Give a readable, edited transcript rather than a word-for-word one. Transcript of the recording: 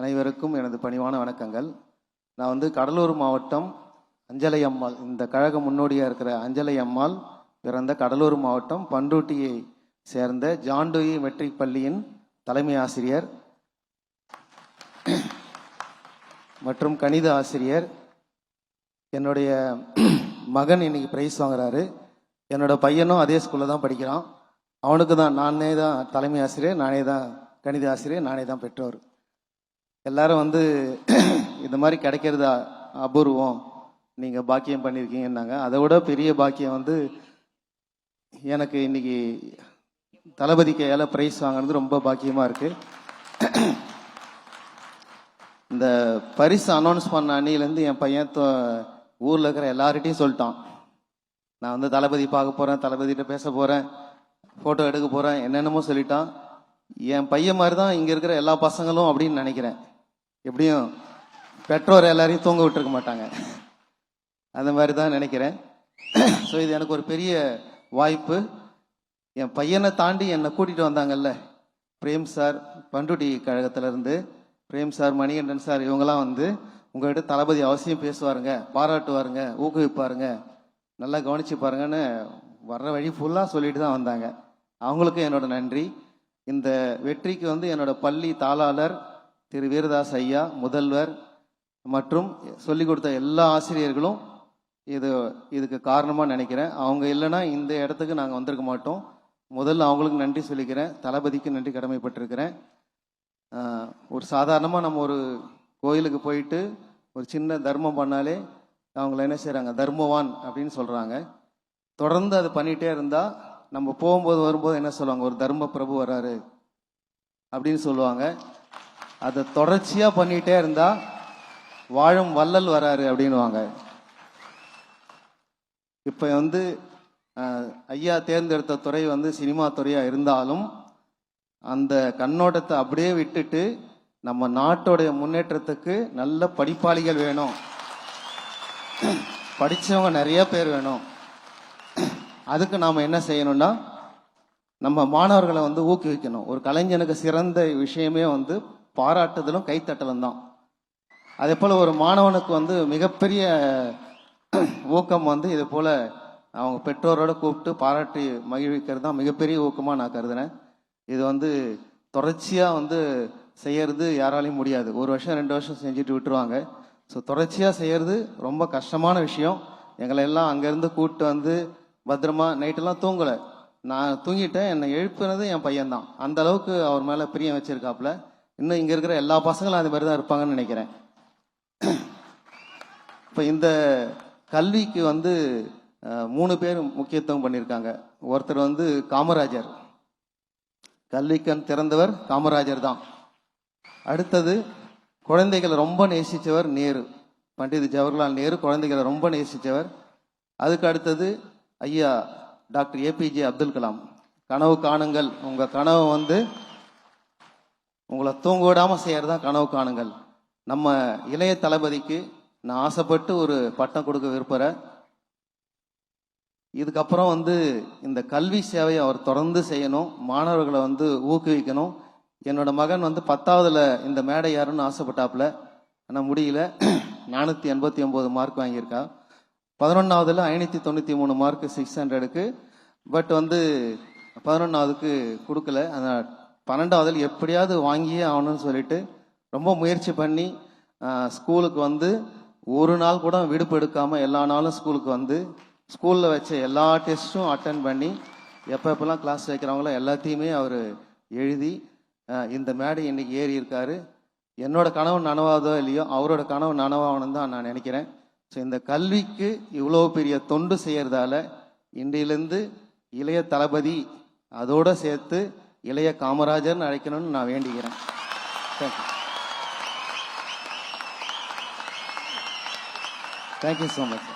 அனைவருக்கும் எனது பணிவான வணக்கங்கள். நான் வந்து கடலூர் மாவட்டம் அஞ்சலை அம்மாள், இந்த கழக முன்னோடியாக இருக்கிற அஞ்சலை அம்மாள் பிறந்த கடலூர் மாவட்டம் பண்ருட்டியை சேர்ந்த ஜான்டூயி மெட்ரிக் பள்ளியின் தலைமை ஆசிரியர் மற்றும் கணித ஆசிரியர். என்னுடைய மகன் இன்னைக்கு பிரைஸ் வாங்குறாரு. என்னோட பையனும் அதே ஸ்கூலில் தான் படிக்கிறான். அவனுக்கு தான் நானே தான் தலைமை ஆசிரியர், நானே தான் கணித ஆசிரியர், நானே தான் பெற்றோர். எல்லாரும் வந்து இந்த மாதிரி கிடைக்கிறது அபூர்வம், நீங்கள் பாக்கியம் பண்ணியிருக்கீங்கன்னாங்க. அதை விட பெரிய பாக்கியம் வந்து எனக்கு இன்னைக்கு தளபதி கையால் ப்ரைஸ் வாங்கினது ரொம்ப பாக்கியமாக இருக்குது. இந்த பரிசு அனௌன்ஸ் பண்ண அன்னிலேருந்து என் பையன் ஊரில் இருக்கிற எல்லார்கிட்டையும் சொல்லிட்டான், நான் வந்து தளபதி பார்க்க போகிறேன், தளபதிகிட்ட பேச போகிறேன், ஃபோட்டோ எடுக்க போகிறேன், என்னென்னமோ சொல்லிட்டான். என் பையன் மாதிரி தான் இங்கே இருக்கிற எல்லா பசங்களும் அப்படின்னு நினைக்கிறேன். எப்படியும் பெற்றோர் எல்லாரையும் தூங்க விட்டுருக்க மாட்டாங்க, அந்த மாதிரி தான் நினைக்கிறேன். ஸோ இது எனக்கு ஒரு பெரிய வாய்ப்பு. என் பையனை தாண்டி என்னை கூட்டிகிட்டு வந்தாங்கல்ல பிரேம் சார், பண்ருட்டி கழகத்திலேருந்து பிரேம் சார், மணிகண்டன் சார், இவங்கெல்லாம் வந்து உங்கள்கிட்ட தளபதி அவசியம் பேசுவாருங்க, பாராட்டுவாருங்க, ஊக்குவிப்பாருங்க, நல்லா கவனிச்சு பாருங்கன்னு வர்ற வழி ஃபுல்லாக சொல்லிட்டு தான் வந்தாங்க. அவங்களுக்கும் என்னோட நன்றி. இந்த வெற்றிக்கு வந்து என்னோட பள்ளி தாளாளர் திரு வீரதாஸ் ஐயா, முதல்வர் மற்றும் சொல்லிக் கொடுத்த எல்லா ஆசிரியர்களும் இதுக்கு காரணமாக நினைக்கிறேன். அவங்க இல்லைன்னா இந்த இடத்துக்கு நாங்கள் வந்திருக்க மாட்டோம். முதல்ல அவங்களுக்கு நன்றி சொல்லிக்கிறேன், தளபதிக்கு நன்றி கடமைப்பட்டிருக்கிறேன். ஒரு சாதாரணமாக நம்ம ஒரு கோயிலுக்கு போயிட்டு ஒரு சின்ன தர்மம் பண்ணாலே அவங்கள என்ன செய்கிறாங்க, தர்மவான் அப்படின்னு சொல்கிறாங்க. தொடர்ந்து அது பண்ணிகிட்டே இருந்தால் நம்ம போகும்போது வரும்போது என்ன சொல்லுவாங்க, ஒரு தர்ம பிரபு வராரு அப்படின்னு சொல்லுவாங்க. அதை தொடர்ச்சியாக பண்ணிகிட்டே இருந்தால் வாழும் வள்ளல் வராரு அப்படின்வாங்க. இப்போ வந்து ஐயா தேர்ந்தெடுத்த துறை வந்து சினிமா துறையாக இருந்தாலும் அந்த கண்ணோட்டத்தை அப்படியே விட்டுட்டு நம்ம நாட்டோடைய முன்னேற்றத்துக்கு நல்ல படிப்பாளிகள் வேணும், படித்தவங்க நிறைய பேர் வேணும். அதுக்கு நாம் என்ன செய்யணும்னா நம்ம மாணவர்களை வந்து ஊக்குவிக்கணும். ஒரு கலைஞனுக்கு சிறந்த விஷயமே வந்து பாராட்டுதலும் கைத்தட்டலும் தான். அதே போல் ஒரு மாணவனுக்கு வந்து மிகப்பெரிய ஊக்கம் வந்து இது போல் அவங்க பெற்றோரோட கூப்பிட்டு பாராட்டி மகிழ்விக்கிறது தான் மிகப்பெரிய ஊக்கமாக நான் கருதுனேன். இது வந்து தொடர்ச்சியாக வந்து செய்யறது யாராலையும் முடியாது. ஒரு வருஷம் 2 வருஷம் செஞ்சுட்டு விட்டுருவாங்க. ஸோ தொடர்ச்சியாக செய்யறது ரொம்ப கஷ்டமான விஷயம். எங்களை எல்லாம் அங்கேருந்து கூப்பிட்டு வந்து பத்திரமா நைட்டெல்லாம் தூங்கலை, நான் தூங்கிட்டேன், என்னை எழுப்புனது என் பையன்தான். அந்த அளவுக்கு அவர் மேலே பிரியம் வச்சிருக்காப்புல. இன்னும் இங்கே இருக்கிற எல்லா பசங்களும் அது மாதிரி தான் இருப்பாங்கன்னு நினைக்கிறேன். இப்போ இந்த கல்விக்கு வந்து 3 பேர் முக்கியத்துவம் பண்ணியிருக்காங்க. ஒருத்தர் வந்து காமராஜர், கல்விக்கண் திறந்தவர் காமராஜர் தான். அடுத்தது குழந்தைகளை ரொம்ப நேசித்தவர் நேரு, பண்டித் ஜவஹர்லால் நேரு குழந்தைகளை ரொம்ப நேசித்தவர். அதுக்கு அடுத்தது ஐயா டாக்டர் ஏபிஜே அப்துல் கலாம். கனவு காணுங்கள், உங்கள் கனவு வந்து உங்களை தூங்க விடாமல் செய்யறதான் கனவு காணுங்கள். நம்ம இளைய தளபதிக்கு நான் ஆசைப்பட்டு ஒரு பட்டம் கொடுக்க விரும்புகிறேன். இதுக்கப்புறம் வந்து இந்த கல்வி சேவையை அவர் தொடர்ந்து செய்யணும், மாணவர்களை வந்து ஊக்குவிக்கணும். என்னோட மகன் வந்து 10ஆவதுல இந்த மேடை யாருன்னு ஆசைப்பட்டாப்புல, ஆனால் முடியல. 489 மார்க் வாங்கியிருக்கா. 11ஆவதுல 593 மார்க் 600க்கு. பட் வந்து 11ஆவதுக்கு கொடுக்கல. அந்த 12ஆவதுல எப்படியாவது வாங்கியே ஆகணும்னு சொல்லிட்டு ரொம்ப முயற்சி பண்ணி ஸ்கூலுக்கு வந்து ஒரு நாள் கூட விடுப்பு எடுக்காமல் எல்லா நாளும் ஸ்கூலுக்கு வந்து ஸ்கூலில் வச்ச எல்லா டெஸ்ட்டும் அட்டன் பண்ணி எப்பப்பெல்லாம் கிளாஸ் வைக்கிறாங்களோ எல்லாத்தையுமே அவர் எழுதி இந்த மேடை இன்னைக்கு ஏறி இருக்காரு. என்னோட கனவு நனவாதோ இல்லையோ அவரோட கனவு நனவாகணும் தான் நான் நினைக்கிறேன். ஸோ இந்த கல்விக்கு இவ்வளோ பெரிய தொண்டு செய்யறதால இன்றையிலேருந்து இளைய தளபதி அதோடு சேர்த்து இளைய காமராஜர்னு அழைக்கணும்னு நான் வேண்டிக்கிறேன். Thank you so much.